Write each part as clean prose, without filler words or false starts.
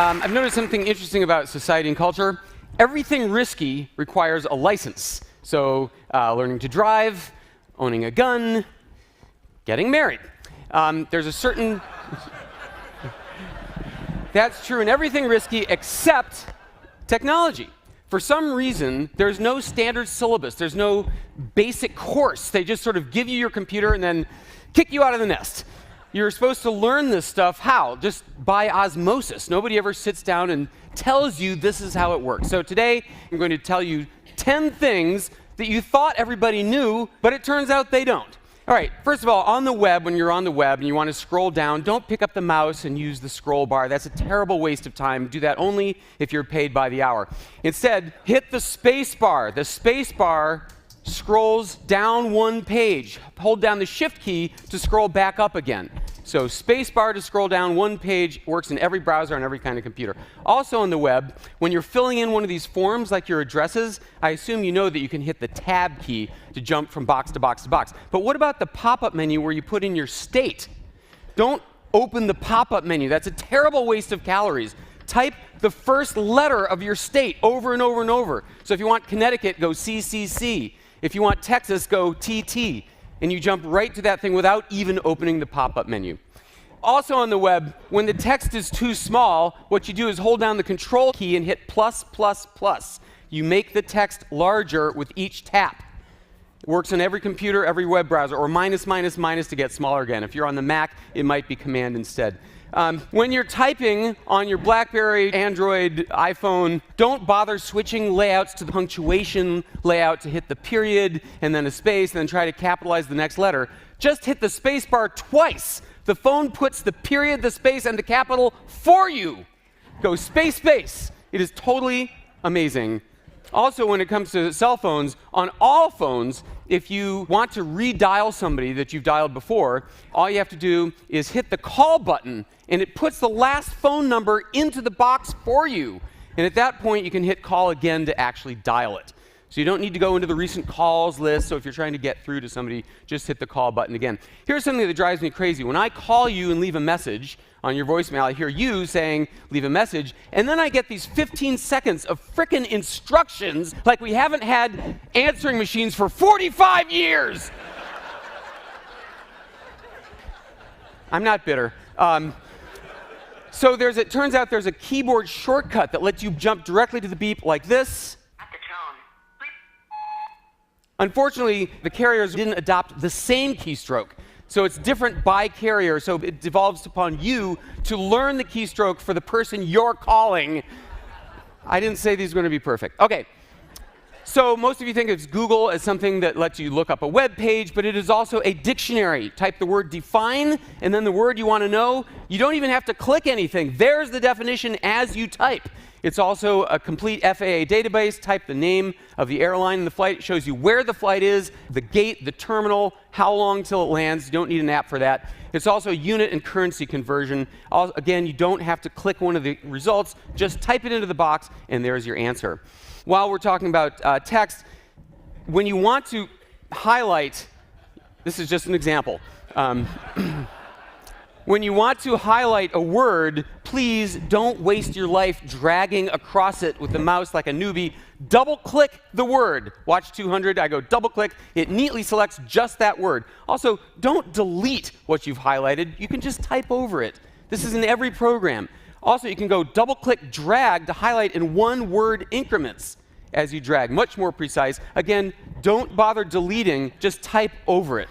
I've noticed something interesting about society and culture. Everything risky requires a license. So learning to drive, owning a gun, getting married. There's a certain... That's true in everything risky except technology. For some reason, there's no standard syllabus. There's no basic course. They just sort of give you your computer and then kick you out of the nest. You're supposed to learn this stuff how? Just by osmosis. Nobody ever sits down and tells you this is how it works. So today, I'm going to tell you 10 things that you thought everybody knew, but it turns out they don't. All right, first of all, on the web, when you're on the web and you want to scroll down, don't pick up the mouse and use the scroll bar. That's a terrible waste of time. Do that only if you're paid by the hour. Instead, hit the space bar. The space bar scrolls down one page. Hold down the shift key to scroll back up again. So space bar to scroll down one page works in every browser on every kind of computer. Also on the web, when you're filling in one of these forms, like your addresses, I assume you know that you can hit the tab key to jump from box to box to box. But what about the pop-up menu where you put in your state? Don't open the pop-up menu. That's a terrible waste of calories. Type the first letter of your state over and over and over. So if you want Connecticut, go CCC. If you want Texas, go TT. And you jump right to that thing without even opening the pop-up menu. Also on the web, when the text is too small, what you do is hold down the control key and hit plus, plus, plus. You make the text larger with each tap. It works on every computer, every web browser, or minus, minus, minus to get smaller again. If you're on the Mac, it might be command instead. When you're typing on your BlackBerry, Android, iPhone, don't bother switching layouts to the punctuation layout to hit the period and then a space and then try to capitalize the next letter. Just hit the space bar twice. The phone puts the period, the space, and the capital for you. Go space, space. It is totally amazing. Also, when it comes to cell phones, on all phones, if you want to redial somebody that you've dialed before, all you have to do is hit the call button, and it puts the last phone number into the box for you. And at that point, you can hit call again to actually dial it. So you don't need to go into the recent calls list. So if you're trying to get through to somebody, just hit the call button again. Here's something that drives me crazy. When I call you and leave a message on your voicemail, I hear you saying, leave a message, and then I get these 15 seconds of frickin' instructions like we haven't had answering machines for 45 years. I'm not bitter. So it turns out there's a keyboard shortcut that lets you jump directly to the beep like this. At the tone. Unfortunately, the carriers didn't adopt the same keystroke. So it's different by carrier, so it devolves upon you to learn the keystroke for the person you're calling. I didn't say these were going to be perfect. Okay. So most of you think of Google as something that lets you look up a web page, but it is also a dictionary. Type the word define, and then the word you want to know. You don't even have to click anything. There's the definition as you type. It's also a complete FAA database. Type the name of the airline and the flight. It shows you where the flight is, the gate, the terminal, how long till it lands. You don't need an app for that. It's also unit and currency conversion. Again, you don't have to click one of the results. Just type it into the box, and there's your answer. While we're talking about text, when you want to highlight, this is just an example. When you want to highlight a word, please don't waste your life dragging across it with the mouse like a newbie. Double-click the word. Watch 200, I go double-click. It neatly selects just that word. Also, don't delete what you've highlighted. You can just type over it. This is in every program. Also, you can go double-click drag to highlight in one-word increments as you drag. Much more precise. Again, don't bother deleting. Just type over it.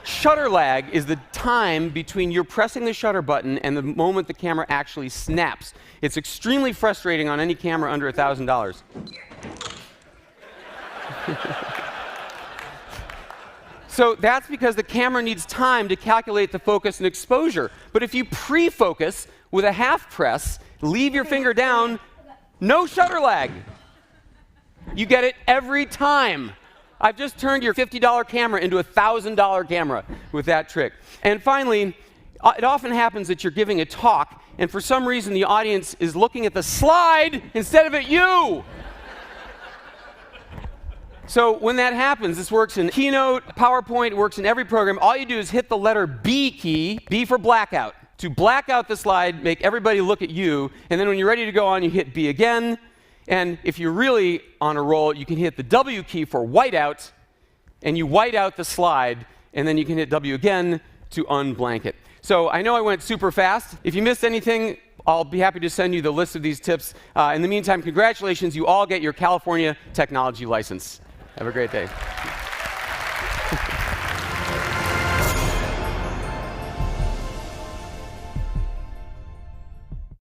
Shutter lag is the time between you pressing the shutter button and the moment the camera actually snaps. It's extremely frustrating on any camera under $1,000. So that's because the camera needs time to calculate the focus and exposure. But if you pre-focus with a half press, leave your finger down, no shutter lag. You get it every time. I've just turned your $50 camera into a $1,000 camera with that trick. And finally, it often happens that you're giving a talk, and for some reason the audience is looking at the slide instead of at you. So when that happens, this works in Keynote, PowerPoint, it works in every program. All you do is hit the letter B key, B for blackout, to black out the slide, make everybody look at you, and then when you're ready to go on, you hit B again. And if you're really on a roll, you can hit the W key for whiteout, and you white out the slide, and then you can hit W again to unblank it. So I know I went super fast. If you missed anything, I'll be happy to send you the list of these tips. In the meantime, congratulations, you all get your California technology license. Have a great day.